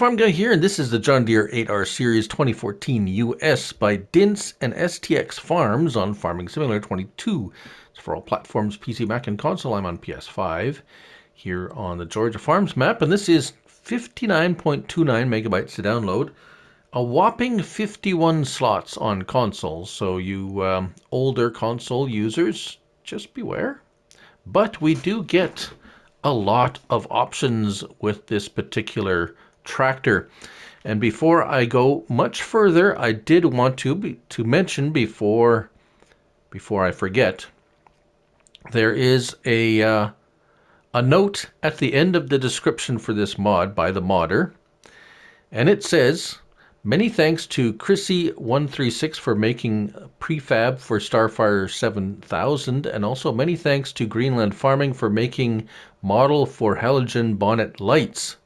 Farm Guy here, and this is the John Deere 8R Series 2014 US by Dince and STX Farms on Farming Simulator 22. It's for all platforms, PC, Mac, and console. I'm on PS5 here on the Georgia Farms map, and this is 59.29 megabytes to download. A whopping 51 slots on consoles, so you older console users, just beware. But we do get a lot of options with this particular tractor. And before I go much further, I did want to mention before I forget, there is a note at the end of the description for this mod by the modder, and it says, "Many thanks to Chrissy136 for making prefab for Starfire 7000, and also many thanks to Greenland Farming for making model for halogen bonnet lights.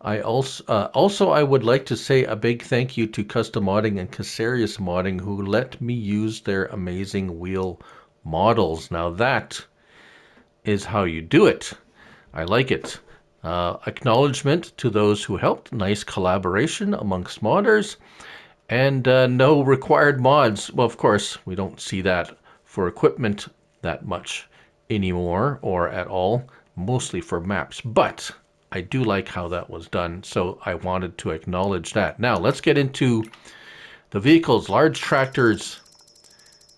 I also I would like to say a big thank you to Custom Modding and Casarius Modding, who let me use their amazing wheel models." Now that is how you do it. I like it. Acknowledgement to those who helped. Nice collaboration amongst modders. And no required mods. Well, of course, we don't see that for equipment that much anymore, or at all. Mostly for maps. But I do like how that was done, so I wanted to acknowledge that. Now, let's get into the vehicles. Large tractors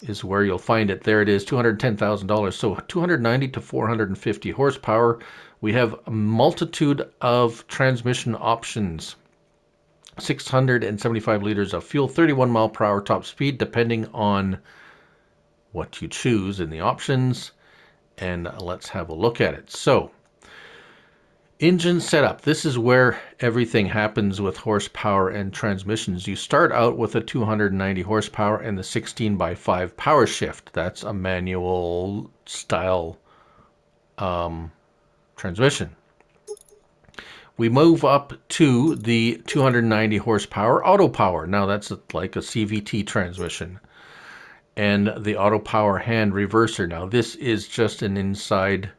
is where you'll find it. There it is, $210,000. So 290 to 450 horsepower. We have a multitude of transmission options. 675 liters of fuel, 31 mile per hour top speed, depending on what you choose in the options. And let's have a look at it. So, engine setup. This is where everything happens with horsepower and transmissions. You start out with a 290 horsepower and the 16x5 power shift. That's a manual style transmission. We move up to the 290 horsepower auto power. Now that's like a CVT transmission. And the auto power hand reverser. Now this is just an inside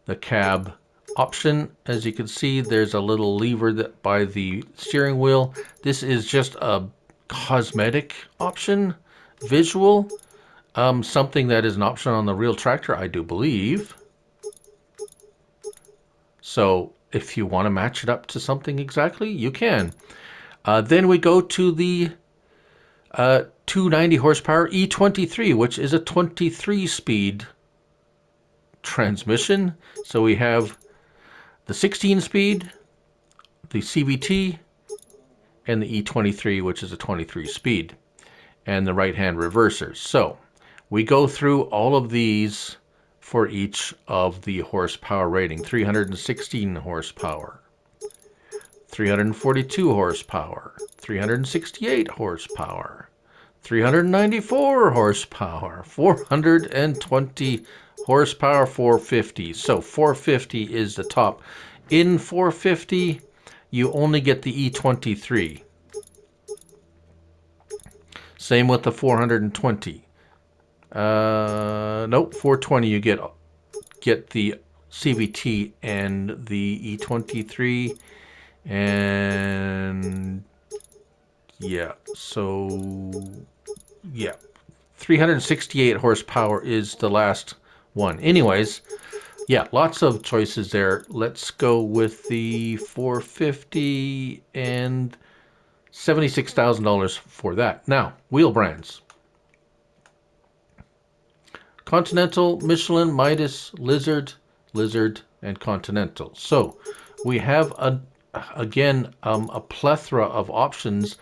the cab option. As you can see, there's a little lever that by the steering wheel. This is just a cosmetic option, visual, something that is an option on the real tractor, I do believe. So if you want to match it up to something exactly, you can. Then we go to the 290 horsepower E23, which is a 23-speed transmission. So we have the 16-speed, the CVT, and the E23, which is a 23-speed, and the right-hand reversers. So we go through all of these for each of the horsepower rating. 316 horsepower, 342 horsepower, 368 horsepower, 394 horsepower, 420 horsepower, 450. So 450 is the top. In 450, you only get the E23. Same with the 420. Nope, 420 you get the CVT and the E23, and yeah, so yeah, 368 horsepower is the last one. Anyways, yeah, lots of choices there. Let's go with the 450 and $76,000 for that. Now, wheel brands. Continental, Michelin, Midas, Lizard, and Continental. So we have, again, a plethora of options,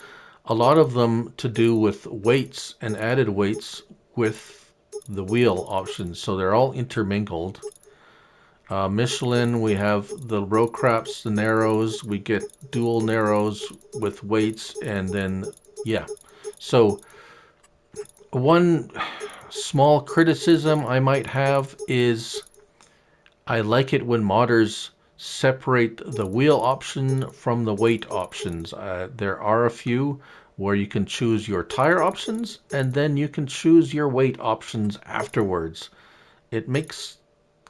a lot of them to do with weights and added weights with the wheel options. So they're all intermingled. Michelin, we have the row craps, the narrows, we get dual narrows with weights, and then, yeah. So one small criticism I might have is I like it when modders separate the wheel option from the weight options. There are a few where you can choose your tire options and then you can choose your weight options afterwards. It makes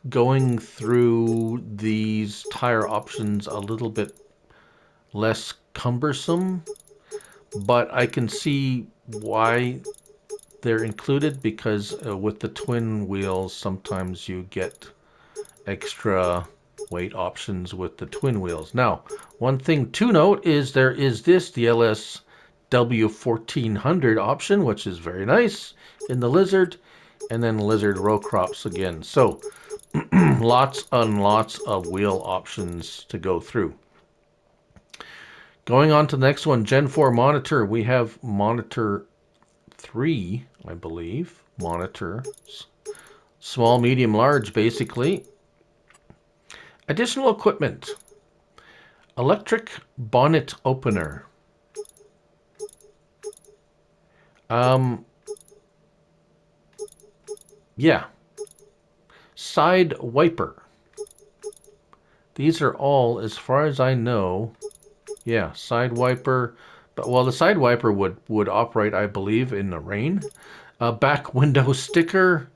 going through these tire options a little bit less cumbersome, but I can see why they're included, because with the twin wheels sometimes you get extra weight options with the twin wheels. Now, one thing to note is there is the LSW 1400 option, which is very nice in the Lizard, and then Lizard row crops again. So lots and lots of wheel options to go through. Going on to the next one, Gen 4 monitor. We have monitor 3, I believe. Monitors. Small, medium, large, basically. Additional equipment. Electric bonnet opener. Yeah. Side wiper. These are all, as far as I know, yeah, side wiper. But well, the side wiper would operate, I believe, in the rain. Back window sticker.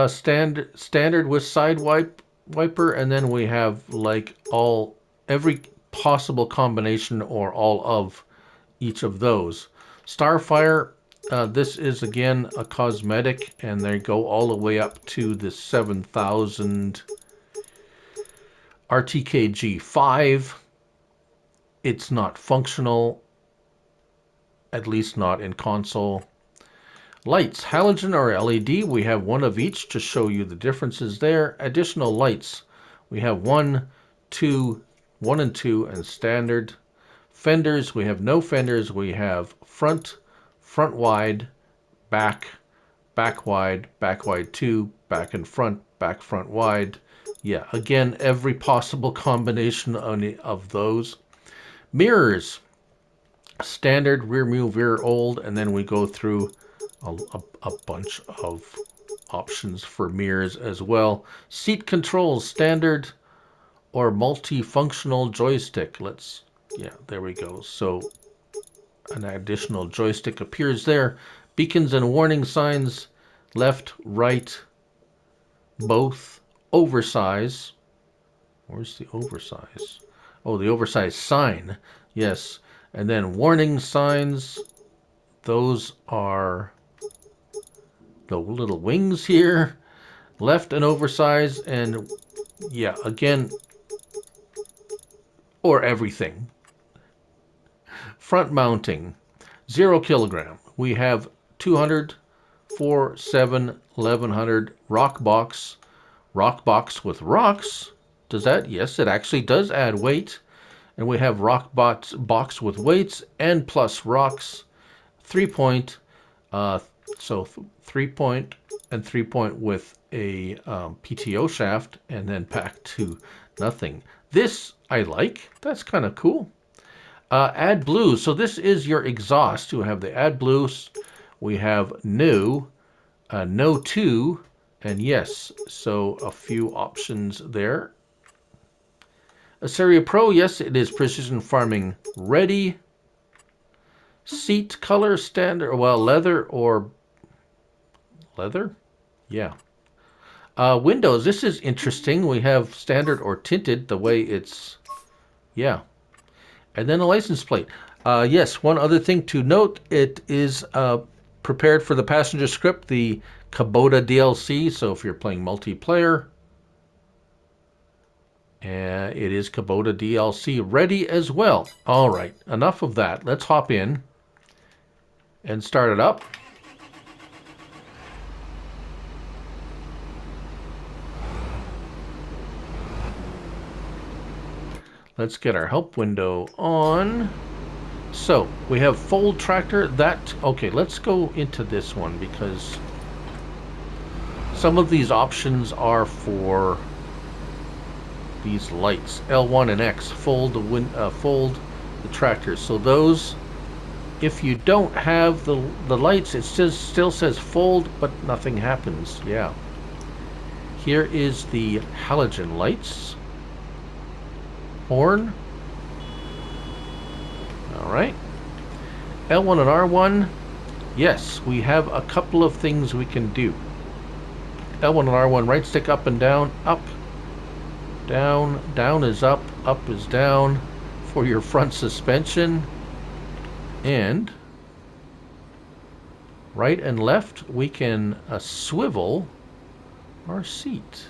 Standard with side wiper, and then we have like every possible combination or all of each of those. Starfire, this is again a cosmetic, and they go all the way up to the 7000 RTKG5. It's not functional, at least not in console. Lights, halogen or LED, we have one of each to show you the differences there. Additional lights, we have 1, 2, 1 and 2, and standard. Fenders, we have no fenders. We have front wide, back wide, back wide 2, back and front, back front wide. Yeah, again, every possible combination of those. Mirrors, standard, rear view, rear old, and then we go through a bunch of options for mirrors as well. Seat controls, standard or multifunctional joystick. Yeah, there we go. So an additional joystick appears there. Beacons and warning signs, left, right, both. Oversize. Where's the oversize? Oh, the oversize sign. Yes. And then warning signs. Those are the little wings here. Left and oversize, and yeah, again, or everything. Front mounting, 0 kilogram. We have 200, 4, 7, 1100 rock box with rocks. Does that? Yes, it actually does add weight. And we have rock box with weights and plus rocks. 3-point, so 3-point and 3-point with a PTO shaft, and then back to nothing. This I like. That's kind of cool. Add blue. So this is your exhaust. You have the add blues. We have no 2, and yes. So a few options there. Aceria Pro, yes, it is precision farming ready. Seat color standard, well, leather or leather? Yeah. Windows, this is interesting. We have standard or tinted, the way it's, yeah. And then a license plate. Yes, one other thing to note, it is prepared for the passenger script, the Kubota DLC, so if you're playing multiplayer, it is Kubota DLC ready as well. All right, enough of that. Let's hop in and start it up. Let's get our help window on. So we have fold tractor. Okay, let's go into this one because some of these options are for these lights. L1 and X, fold the tractor. So those, if you don't have the lights, it still says fold, but nothing happens. Yeah. Here is the halogen lights. Horn. All right. L1 and R1. Yes, we have a couple of things we can do. L1 and R1, right stick up and down, up, down, down is up is down, for your front suspension, and right and left we can swivel our seat.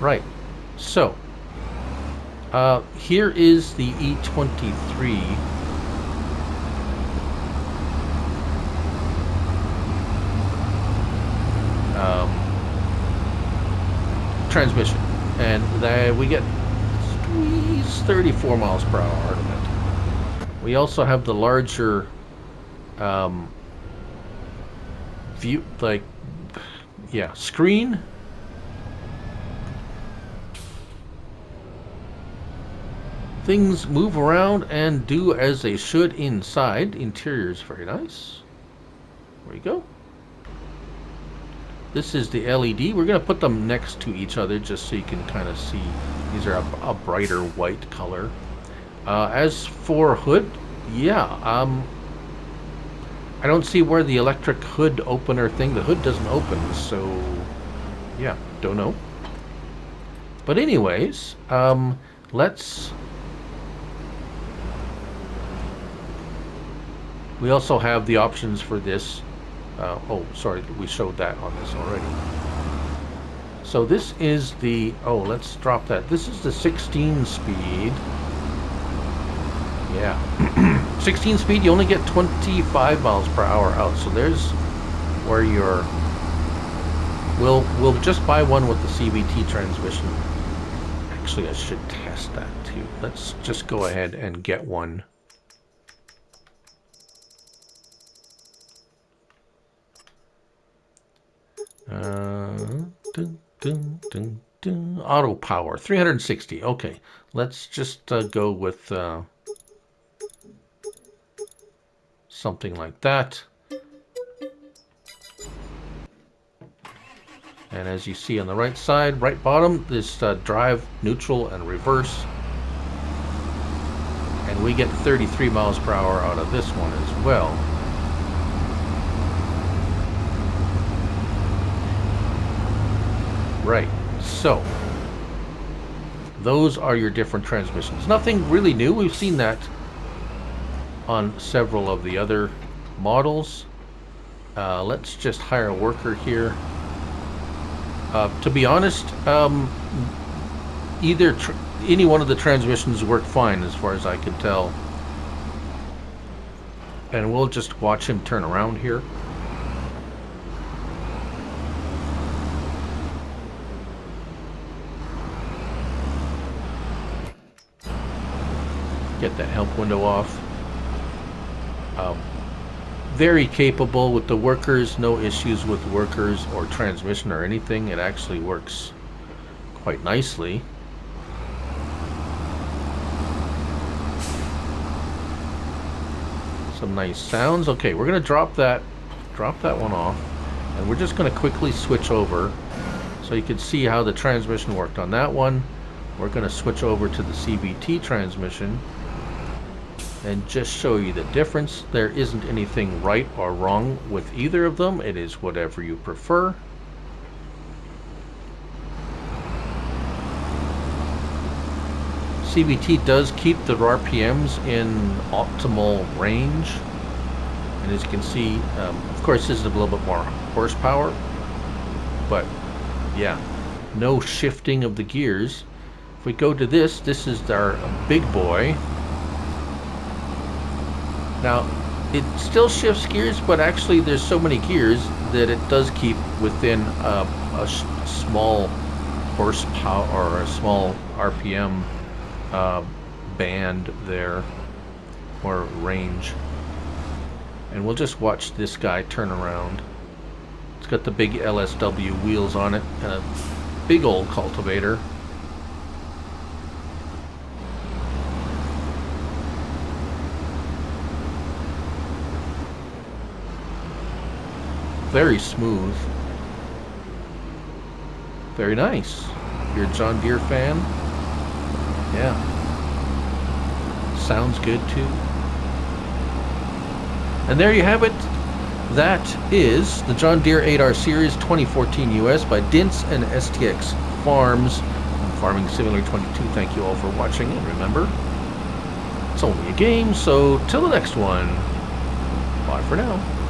Right, so here is the E23 transmission, and we get 34 miles per hour out of it. We also have the larger view, like, yeah, screen. Things move around and do as they should inside. Interior is very nice. There we go. This is the LED. We're going to put them next to each other just so you can kind of see. These are a brighter white color. As for hood, yeah, I don't see where the electric hood opener thing, the hood doesn't open, so yeah, don't know. But anyways, we also have the options for this. Oh, sorry, we showed that on this already. So this is the, let's drop that. This is the 16 speed. Yeah. 16 speed, you only get 25 miles per hour out. So there's where you're, we'll just buy one with the CVT transmission. Actually, I should test that too. Let's just go ahead and get one. Auto power 360. Okay, let's just go with something like that. And as you see on the right side, right bottom, this drive, neutral, and reverse. And we get 33 miles per hour out of this one as well. Right, so those are your different transmissions. Nothing really new. We've seen that on several of the other models. Let's just hire a worker here. To be honest, any one of the transmissions work fine as far as I can tell. And we'll just watch him turn around here. Get that help window off. Very capable with the workers, no issues with workers or transmission or anything. It actually works quite nicely. Some nice sounds. Okay, we're gonna drop that one off, and we're just gonna quickly switch over so you can see how the transmission worked on that one. We're gonna switch over to the CVT transmission and just show you the difference. There isn't anything right or wrong with either of them. It is whatever you prefer. CVT does keep the RPMs in optimal range. And as you can see, of course this is a little bit more horsepower, but yeah, no shifting of the gears. If we go to this is our big boy. Now, it still shifts gears, but actually there's so many gears that it does keep within a small horsepower or a small RPM band there, or range. And we'll just watch this guy turn around. It's got the big LSW wheels on it and a big old cultivator. Very smooth. Very nice. If you're a John Deere fan, yeah. Sounds good too. And there you have it. That is the John Deere 8R Series 2014 US by Dince and STX Farms. Farming Simulator 22. Thank you all for watching, and remember, it's only a game, so till the next one, bye for now.